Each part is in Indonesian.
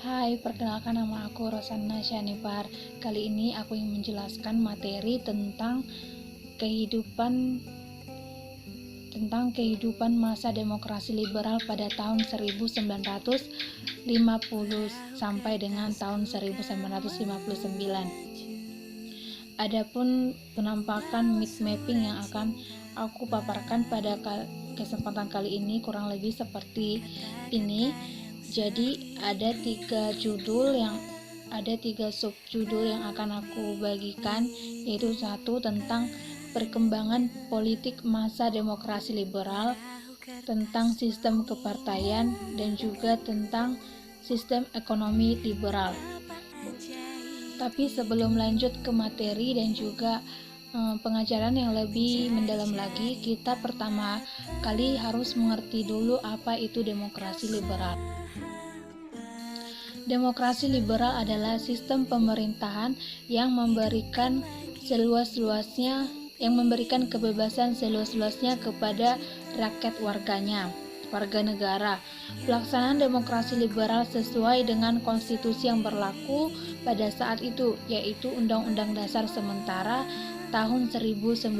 Hai, perkenalkan nama aku Rosanna Syanipar. Kali ini aku ingin menjelaskan materi tentang kehidupan masa demokrasi liberal pada tahun 1950 sampai dengan tahun 1959. Adapun penampakan mix mapping yang akan aku paparkan pada kesempatan kali ini kurang lebih seperti ini. Jadi ada tiga subjudul yang akan aku bagikan, yaitu satu tentang perkembangan politik masa demokrasi liberal, tentang sistem kepartaian, dan juga tentang sistem ekonomi liberal. Tapi sebelum lanjut ke materi dan juga pengajaran yang lebih mendalam lagi, kita pertama kali harus mengerti dulu apa itu demokrasi liberal. Demokrasi liberal adalah sistem pemerintahan yang memberikan kebebasan seluas-luasnya kepada rakyat warga negara. Pelaksanaan demokrasi liberal sesuai dengan konstitusi yang berlaku pada saat itu, yaitu Undang-Undang Dasar Sementara tahun 1950.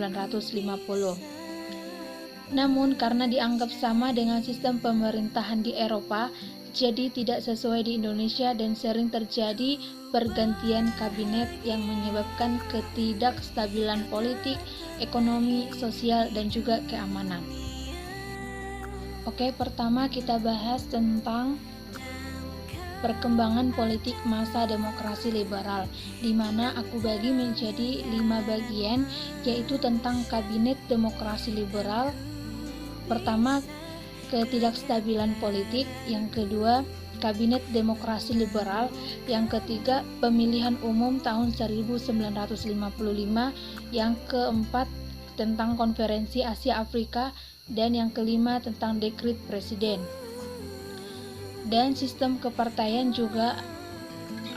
Namun karena dianggap sama dengan sistem pemerintahan di Eropa, jadi tidak sesuai di Indonesia dan sering terjadi pergantian kabinet yang menyebabkan ketidakstabilan politik, ekonomi, sosial, dan juga keamanan. Oke, pertama kita bahas tentang perkembangan politik masa demokrasi liberal, di mana aku bagi menjadi 5 bagian, yaitu tentang kabinet demokrasi liberal. Pertama, ketidakstabilan politik. Yang kedua, kabinet demokrasi liberal. Yang ketiga, pemilihan umum tahun 1955. Yang keempat, tentang konferensi Asia Afrika. Dan yang kelima, tentang dekret presiden. Dan sistem kepartaian juga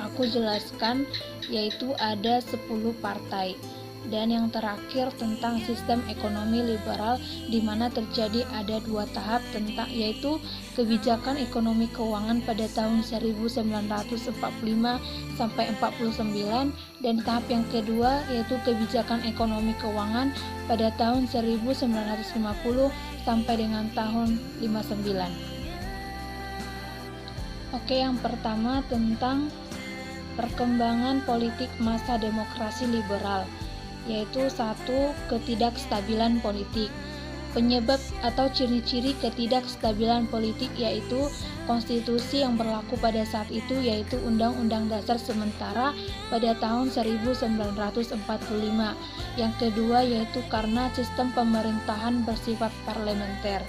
aku jelaskan, yaitu ada 10 partai. Dan yang terakhir tentang sistem ekonomi liberal, di mana terjadi ada 2 tahap yaitu kebijakan ekonomi keuangan pada tahun 1945 sampai 49, dan tahap yang kedua yaitu kebijakan ekonomi keuangan pada tahun 1950 sampai dengan tahun 59. Oke, yang pertama tentang perkembangan politik masa demokrasi liberal, yaitu satu, ketidakstabilan politik. Penyebab atau ciri-ciri ketidakstabilan politik yaitu konstitusi yang berlaku pada saat itu, yaitu Undang-Undang Dasar Sementara pada tahun 1945. Yang kedua yaitu karena sistem pemerintahan bersifat parlementer.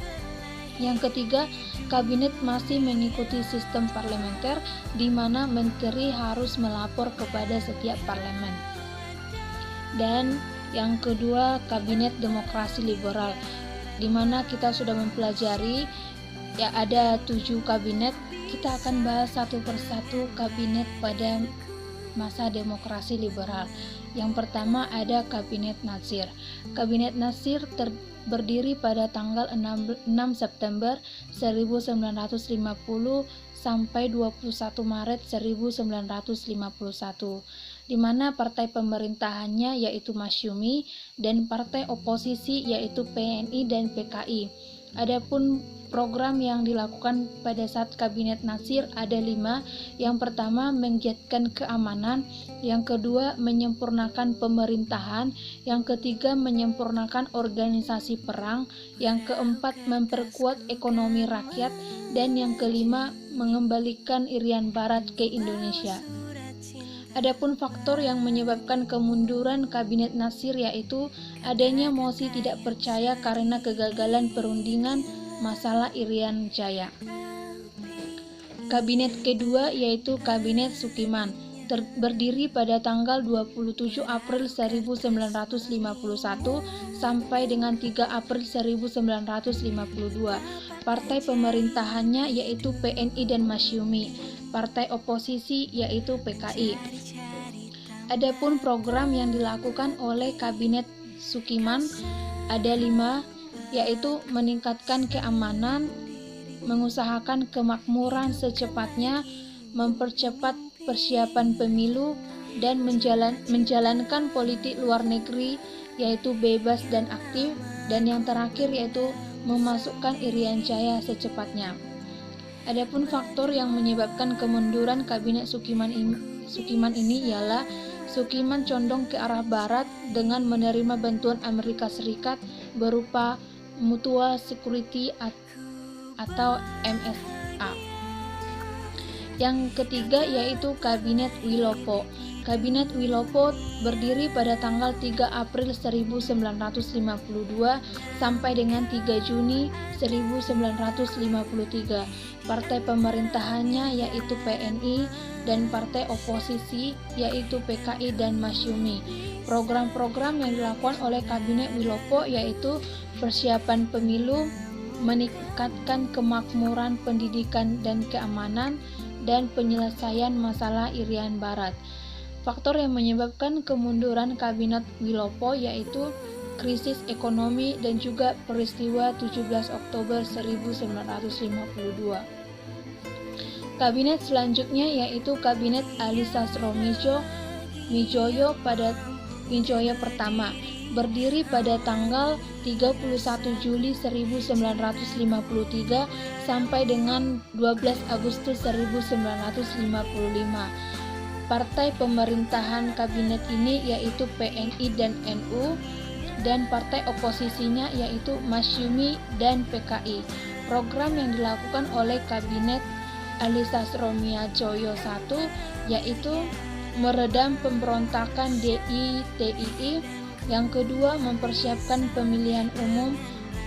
Yang ketiga, kabinet masih mengikuti sistem parlementer, di mana menteri harus melapor kepada setiap parlemen. Dan yang kedua, kabinet demokrasi liberal, di mana kita sudah mempelajari ada 7 kabinet. Kita akan bahas satu persatu kabinet pada masa demokrasi liberal. Yang pertama ada Kabinet Natsir. Kabinet Natsir berdiri pada tanggal 6 September 1950 sampai 21 Maret 1951, di mana partai pemerintahannya yaitu Masyumi dan partai oposisi yaitu PNI dan PKI. Adapun program yang dilakukan pada saat Kabinet Natsir ada 5. Yang pertama, menggiatkan keamanan. Yang kedua, menyempurnakan pemerintahan. Yang ketiga, menyempurnakan organisasi perang. Yang keempat, memperkuat ekonomi rakyat. Dan yang kelima, mengembalikan Irian Barat ke Indonesia. Adapun faktor yang menyebabkan kemunduran Kabinet Natsir yaitu adanya mosi tidak percaya karena kegagalan perundingan masalah Irian Jaya. Kabinet kedua yaitu Kabinet Sukiman, berdiri pada tanggal 27 April 1951 sampai dengan 3 April 1952. Partai pemerintahannya yaitu PNI dan Masyumi. Partai oposisi yaitu PKI. Adapun program yang dilakukan oleh Kabinet Sukiman ada 5, yaitu meningkatkan keamanan, mengusahakan kemakmuran secepatnya, mempercepat persiapan pemilu, dan menjalankan politik luar negeri yaitu bebas dan aktif, dan yang terakhir yaitu memasukkan Irian Jaya secepatnya. Adapun faktor yang menyebabkan kemunduran kabinet Sukiman ini ialah Sukiman condong ke arah barat dengan menerima bantuan Amerika Serikat berupa Mutual Security atau MSA. Yang ketiga yaitu Kabinet Wilopo. Kabinet Wilopo berdiri pada tanggal 3 April 1952 sampai dengan 3 Juni 1953. Partai pemerintahannya yaitu PNI dan partai oposisi yaitu PKI dan Masyumi. Program-program yang dilakukan oleh Kabinet Wilopo yaitu persiapan pemilu, meningkatkan kemakmuran pendidikan dan keamanan, dan penyelesaian masalah Irian Barat. Faktor yang menyebabkan kemunduran Kabinet Wilopo yaitu krisis ekonomi dan juga peristiwa 17 Oktober 1952. Kabinet selanjutnya yaitu Kabinet Ali Sastromijoyo pada Mijoyo pertama, berdiri pada tanggal 31 Juli 1953 sampai dengan 12 Agustus 1955. Partai pemerintahan kabinet ini yaitu PNI dan NU, dan partai oposisinya yaitu Masyumi dan PKI. Program yang dilakukan oleh Kabinet Ali Sastromijoyo I yaitu meredam pemberontakan DITII, yang kedua mempersiapkan pemilihan umum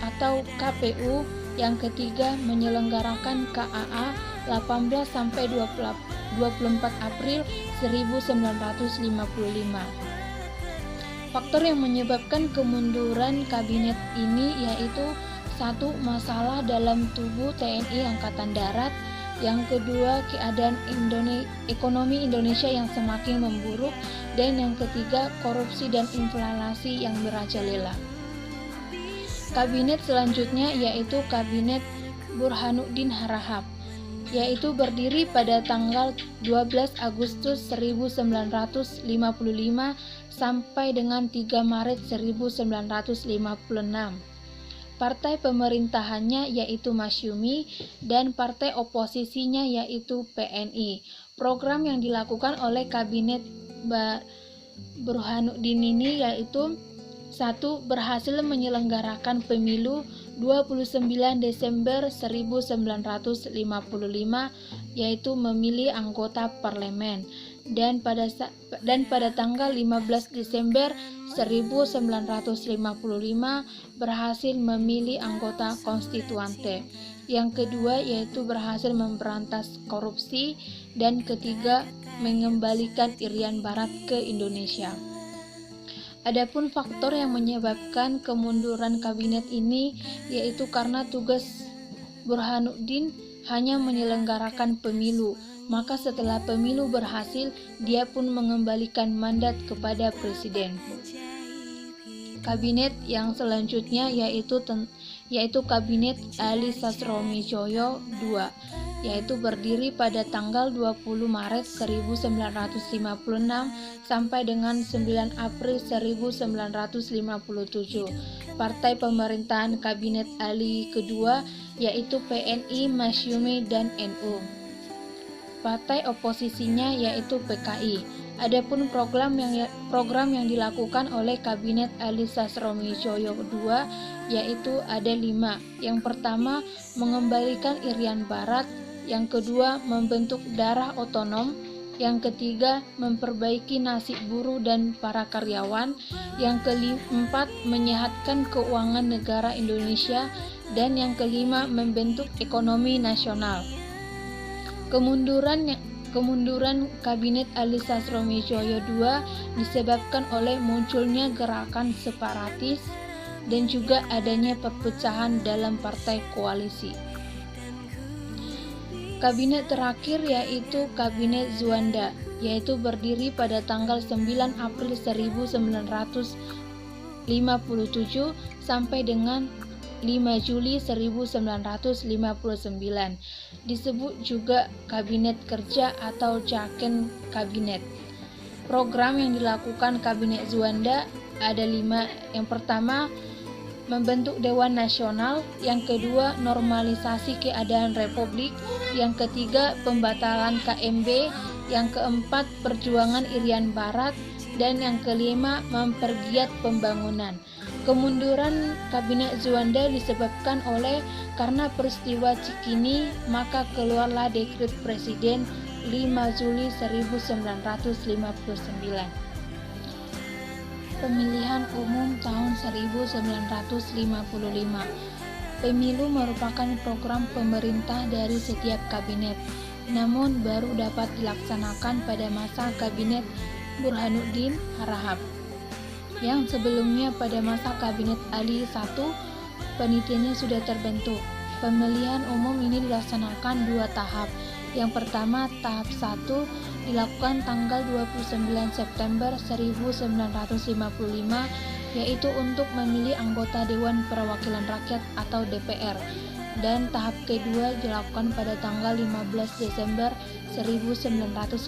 atau KPU, yang ketiga menyelenggarakan KAA 18 sampai 24 April 1955. Faktor yang menyebabkan kemunduran kabinet ini yaitu satu, masalah dalam tubuh TNI Angkatan Darat, yang kedua keadaan ekonomi Indonesia yang semakin memburuk, dan yang ketiga korupsi dan inflasi yang merajalela. Kabinet selanjutnya yaitu Kabinet Burhanuddin Harahap, yaitu berdiri pada tanggal 12 Agustus 1955 sampai dengan 3 Maret 1956. Partai pemerintahannya yaitu Masyumi dan partai oposisinya yaitu PNI. Program yang dilakukan oleh Kabinet Burhanuddin ini yaitu 1. Berhasil menyelenggarakan pemilu 29 Desember 1955 yaitu memilih anggota parlemen, dan pada tanggal 15 Desember 1955 berhasil memilih anggota konstituante. Yang kedua yaitu berhasil memberantas korupsi, dan ketiga mengembalikan Irian Barat ke Indonesia. Adapun faktor yang menyebabkan kemunduran kabinet ini yaitu karena tugas Burhanuddin hanya menyelenggarakan pemilu, maka setelah pemilu berhasil dia pun mengembalikan mandat kepada presiden. Kabinet yang selanjutnya yaitu Kabinet Ali Sastromijoyo II, yaitu berdiri pada tanggal 20 Maret 1956 sampai dengan 9 April 1957. Partai pemerintahan Kabinet Ali kedua yaitu PNI, Masyumi, dan NU. Partai oposisinya yaitu PKI. Adapun program yang dilakukan oleh Kabinet Ali Sastromijoyo II yaitu ada 5. Yang pertama, mengembalikan Irian Barat. Yang kedua, membentuk daerah otonom. Yang ketiga, memperbaiki nasib buruh dan para karyawan. Yang keempat, menyehatkan keuangan negara Indonesia. Dan yang kelima, membentuk ekonomi nasional. Kemunduran Kabinet Ali Sastromijoyo II disebabkan oleh munculnya gerakan separatis dan juga adanya perpecahan dalam partai koalisi. Kabinet terakhir yaitu Kabinet Juanda, yaitu berdiri pada tanggal 9 April 1957 sampai dengan 5 Juli 1959. Disebut juga Kabinet Kerja atau Jaken Kabinet. Program yang dilakukan Kabinet Juanda ada 5. Yang pertama, membentuk Dewan Nasional. Yang kedua, normalisasi keadaan Republik. Yang ketiga, pembatalan KMB. Yang keempat, perjuangan Irian Barat. Dan yang kelima, mempergiat pembangunan. Kemunduran Kabinet Juanda disebabkan karena peristiwa Cikini, maka keluarlah dekret Presiden 5 Juli 1959. Pemilihan umum tahun 1955. Pemilu merupakan program pemerintah dari setiap kabinet, namun baru dapat dilaksanakan pada masa Kabinet Burhanuddin Harahap. Yang sebelumnya pada masa Kabinet Ali I, panitianya sudah terbentuk. Pemilihan umum ini dilaksanakan 2 tahap. Yang pertama, tahap 1 dilakukan tanggal 29 September 1955, yaitu untuk memilih anggota Dewan Perwakilan Rakyat atau DPR. Dan tahap kedua dilakukan pada tanggal 15 Desember 1955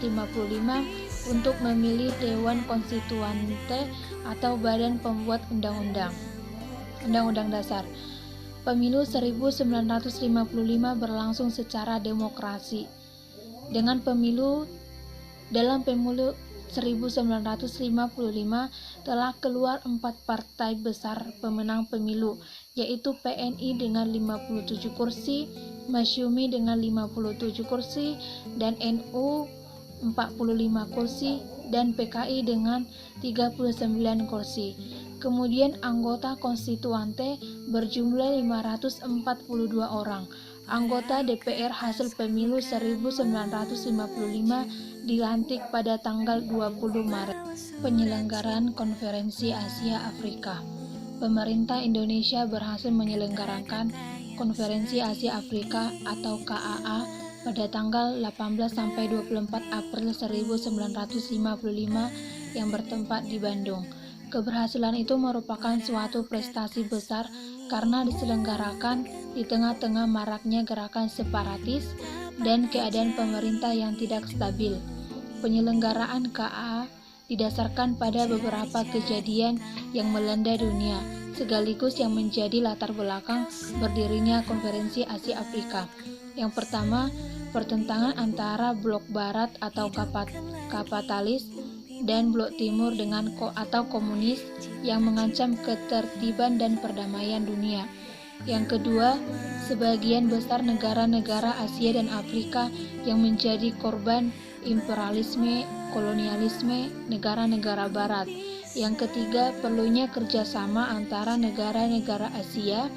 untuk memilih Dewan Konstituante atau Badan Pembuat Undang-Undang Dasar. Pemilu 1955 berlangsung secara demokrasi. Dalam pemilu 1955 telah keluar 4 partai besar pemenang pemilu, yaitu PNI dengan 57 kursi, Masyumi dengan 57 kursi, dan NU 45 kursi, dan PKI dengan 39 kursi. Kemudian anggota konstituante berjumlah 542 orang. Anggota DPR hasil pemilu 1955 dilantik pada tanggal 20 Maret. Penyelenggaraan Konferensi Asia Afrika. Pemerintah Indonesia berhasil menyelenggarakan Konferensi Asia Afrika atau KAA pada tanggal 18 sampai 24 April 1955 yang bertempat di Bandung. Keberhasilan itu merupakan suatu prestasi besar karena diselenggarakan di tengah-tengah maraknya gerakan separatis dan keadaan pemerintah yang tidak stabil. Penyelenggaraan KAA didasarkan pada beberapa kejadian yang melanda dunia, sekaligus yang menjadi latar belakang berdirinya Konferensi Asia Afrika. Yang pertama, pertentangan antara blok barat atau kapitalis dan blok timur dengan atau komunis yang mengancam ketertiban dan perdamaian dunia. Yang kedua, sebagian besar negara-negara Asia dan Afrika yang menjadi korban imperialisme, kolonialisme negara-negara barat. Yang ketiga, perlunya kerjasama antara negara-negara Asia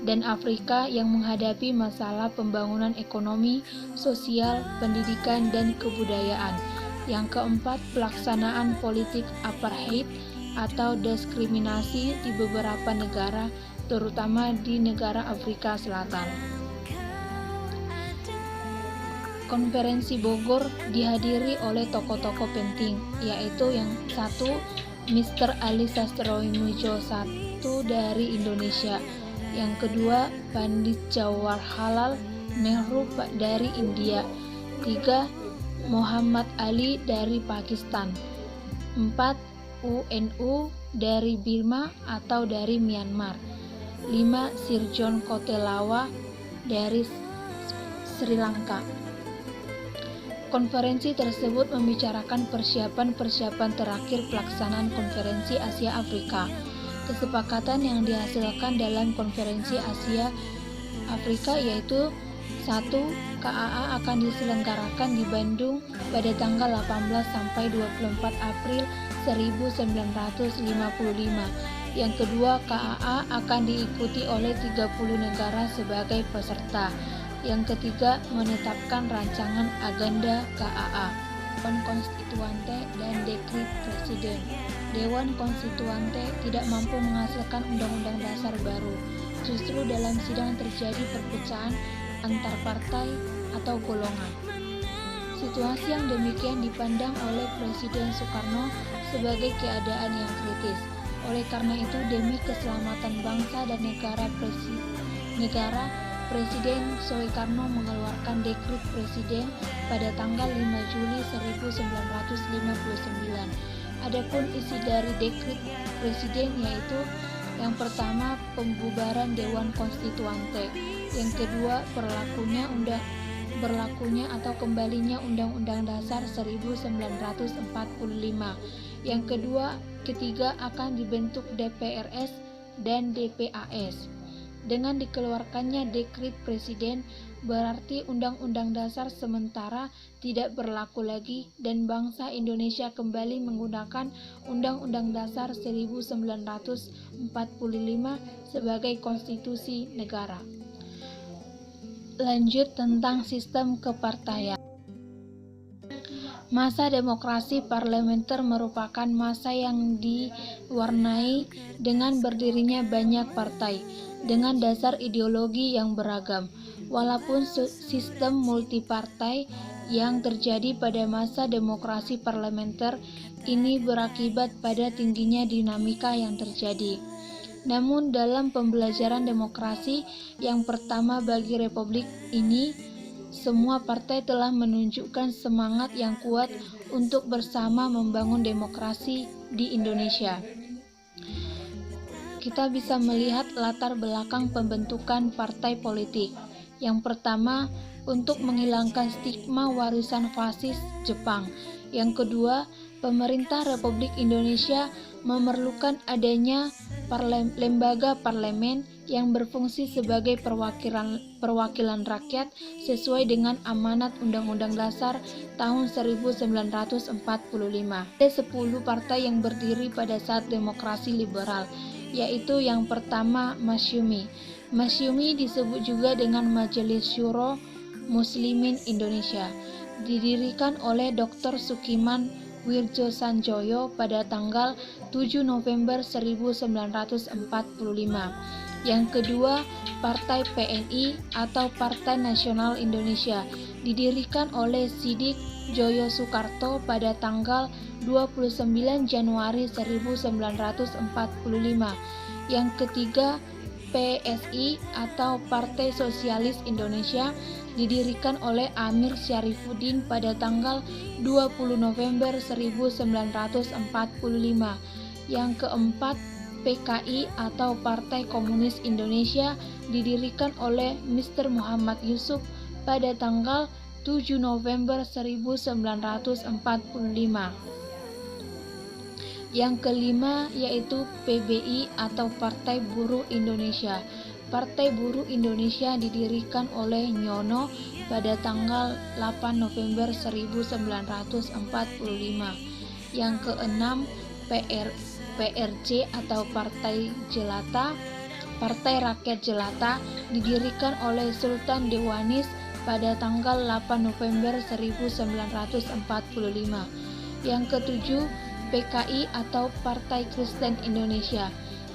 dan Afrika yang menghadapi masalah pembangunan ekonomi, sosial, pendidikan, dan kebudayaan. Yang keempat, pelaksanaan politik apartheid atau diskriminasi di beberapa negara, terutama di negara Afrika Selatan. Konferensi Bogor dihadiri oleh tokoh-tokoh penting, yaitu yang satu, Mr. Ali Sastroamidjo I dari Indonesia. Yang kedua, Pandit Jawaharlal Nehru dari India. 3. Muhammad Ali dari Pakistan. 4. UNU dari Burma atau dari Myanmar. 5. Sir John Kotelawa dari Sri Lanka. Konferensi tersebut membicarakan persiapan terakhir pelaksanaan Konferensi Asia Afrika. Kesepakatan yang dihasilkan dalam Konferensi Asia Afrika yaitu 1. KAA akan diselenggarakan di Bandung pada tanggal 18 sampai 24 April 1955. Yang kedua, KAA akan diikuti oleh 30 negara sebagai peserta. Yang ketiga, menetapkan rancangan agenda KAA, Dewan Konstituante dan Dekret Presiden. Dewan Konstituante tidak mampu menghasilkan undang-undang dasar baru. Justru dalam sidang terjadi perpecahan antar partai atau golongan. Situasi yang demikian dipandang oleh Presiden Soekarno sebagai keadaan yang kritis. Oleh karena itu, demi keselamatan bangsa dan negara, Presiden Soekarno mengeluarkan dekret Presiden pada tanggal 5 Juli 1959. Adapun isi dari dekret Presiden yaitu yang pertama pembubaran Dewan Konstituante, yang kedua berlakunya atau kembalinya Undang-Undang Dasar 1945. Yang ketiga akan dibentuk DPRS dan DPAS. Dengan dikeluarkannya dekret Presiden, berarti Undang-Undang Dasar sementara tidak berlaku lagi dan bangsa Indonesia kembali menggunakan Undang-Undang Dasar 1945 sebagai konstitusi negara. Lanjut tentang sistem kepartaian. Masa demokrasi parlementer merupakan masa yang diwarnai dengan berdirinya banyak partai dengan dasar ideologi yang beragam. Walaupun sistem multipartai yang terjadi pada masa demokrasi parlementer ini berakibat pada tingginya dinamika yang terjadi. Namun dalam pembelajaran demokrasi yang pertama bagi republik ini, semua partai telah menunjukkan semangat yang kuat untuk bersama membangun demokrasi di Indonesia. Kita bisa melihat latar belakang pembentukan partai politik. Yang pertama, untuk menghilangkan stigma warisan fasis Jepang. Yang kedua, pemerintah Republik Indonesia memerlukan adanya lembaga parlemen yang berfungsi sebagai perwakilan rakyat sesuai dengan amanat Undang-Undang Dasar tahun 1945. Ada 10 partai yang berdiri pada saat demokrasi liberal, yaitu yang pertama Masyumi. Masyumi disebut juga dengan Majelis Syuro Muslimin Indonesia, didirikan oleh Dr. Sukiman Wirjosanjoyo pada tanggal 7 November 1945. Yang kedua, Partai PNI atau Partai Nasional Indonesia, didirikan oleh Sidik Joyo Soekarto pada tanggal 29 Januari 1945. Yang ketiga, PSI atau Partai Sosialis Indonesia, didirikan oleh Amir Syarifuddin pada tanggal 20 November 1945. Yang keempat, PKI atau Partai Komunis Indonesia, didirikan oleh Mr. Muhammad Yusuf pada tanggal 7 November 1945. Yang kelima yaitu PBI atau Partai Buruh Indonesia. Partai Buruh Indonesia didirikan oleh Nyono pada tanggal 8 November 1945. Yang keenam, PRJ atau Partai Jelata, Partai Rakyat Jelata, didirikan oleh Sultan Dewanis pada tanggal 8 November 1945. Yang ketujuh, PKI atau Partai Kristen Indonesia,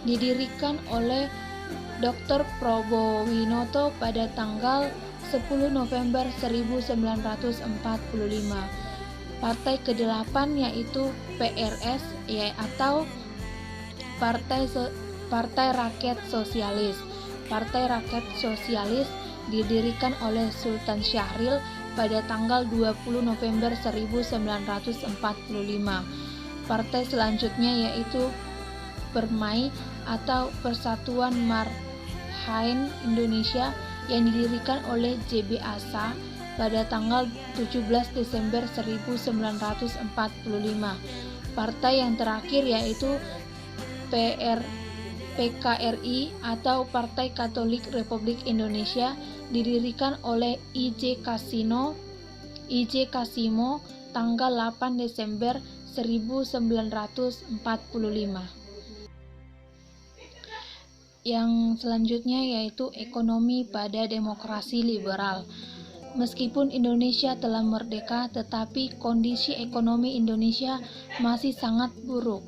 didirikan oleh Dr. Probowinoto pada tanggal 10 November 1945. Partai ke-8 yaitu PRS atau Partai Rakyat Sosialis. Partai Rakyat Sosialis didirikan oleh Sultan Syahrir pada tanggal 20 November 1945. Partai selanjutnya yaitu Permai atau Persatuan Marhaen Indonesia yang didirikan oleh JB Asa pada tanggal 17 Desember 1945. Partai yang terakhir yaitu PKRI atau Partai Katolik Republik Indonesia, didirikan oleh IJ Kasimo tanggal 8 Desember 1945. Yang selanjutnya yaitu ekonomi pada demokrasi liberal. Meskipun Indonesia telah merdeka, tetapi kondisi ekonomi Indonesia masih sangat buruk.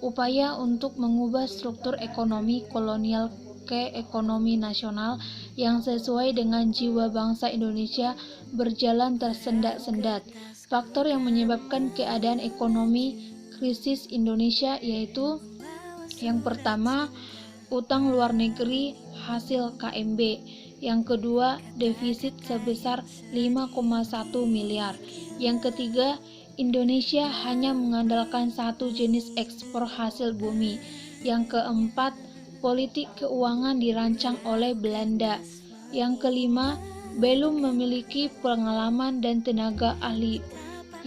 Upaya untuk mengubah struktur ekonomi kolonial ke ekonomi nasional yang sesuai dengan jiwa bangsa Indonesia berjalan tersendat-sendat. Faktor yang menyebabkan keadaan ekonomi krisis Indonesia yaitu Yang pertama, utang luar negeri hasil KMB. Yang kedua, defisit sebesar 5,1 miliar. Yang ketiga, Indonesia hanya mengandalkan satu jenis ekspor hasil bumi. Yang keempat, politik keuangan dirancang oleh Belanda. Yang kelima, belum memiliki pengalaman dan tenaga ahli.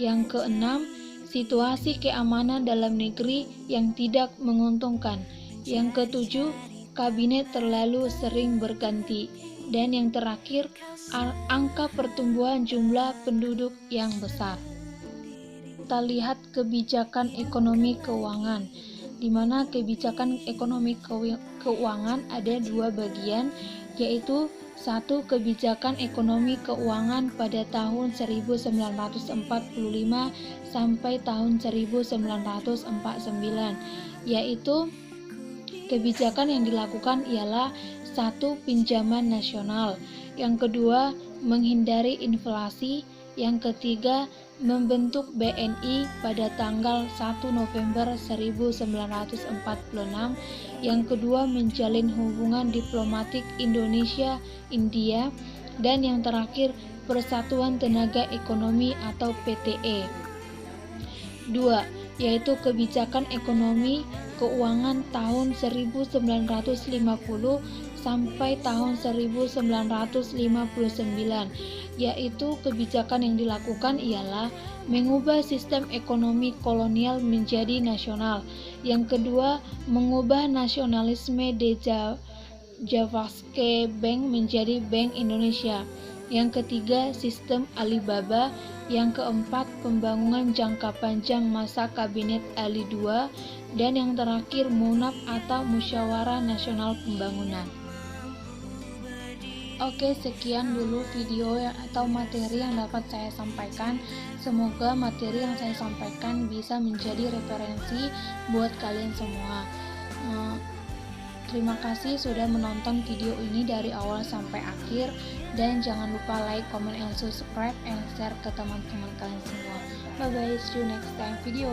Yang keenam, situasi keamanan dalam negeri yang tidak menguntungkan. Yang ketujuh, kabinet terlalu sering berganti. Dan yang terakhir, angka pertumbuhan jumlah penduduk yang besar. Kita lihat kebijakan ekonomi keuangan, di mana kebijakan ekonomi keuangan ada dua bagian, yaitu satu, kebijakan ekonomi keuangan pada tahun 1945 sampai tahun 1949, yaitu kebijakan yang dilakukan ialah satu, pinjaman nasional. Yang kedua, menghindari inflasi. Yang ketiga, membentuk BNI pada tanggal 1 November 1946. Yang kedua, menjalin hubungan diplomatik Indonesia-India. Dan yang terakhir, Persatuan Tenaga Ekonomi atau PTE. 2. Yaitu kebijakan ekonomi keuangan tahun 1950 sampai tahun 1959, yaitu kebijakan yang dilakukan ialah mengubah sistem ekonomi kolonial menjadi nasional. Yang kedua, mengubah nasionalisme Deja-Javaske Bank menjadi Bank Indonesia. Yang ketiga, sistem Alibaba. Yang keempat, pembangunan jangka panjang masa Kabinet Ali II. Dan yang terakhir, MUNAP atau Musyawarah Nasional Pembangunan. Oke, sekian dulu video atau materi yang dapat saya sampaikan. Semoga materi yang saya sampaikan bisa menjadi referensi buat kalian semua. Terima kasih sudah menonton video ini dari awal sampai akhir, dan jangan lupa like, comment, and subscribe, and share ke teman-teman kalian semua. Bye bye, see you next time video.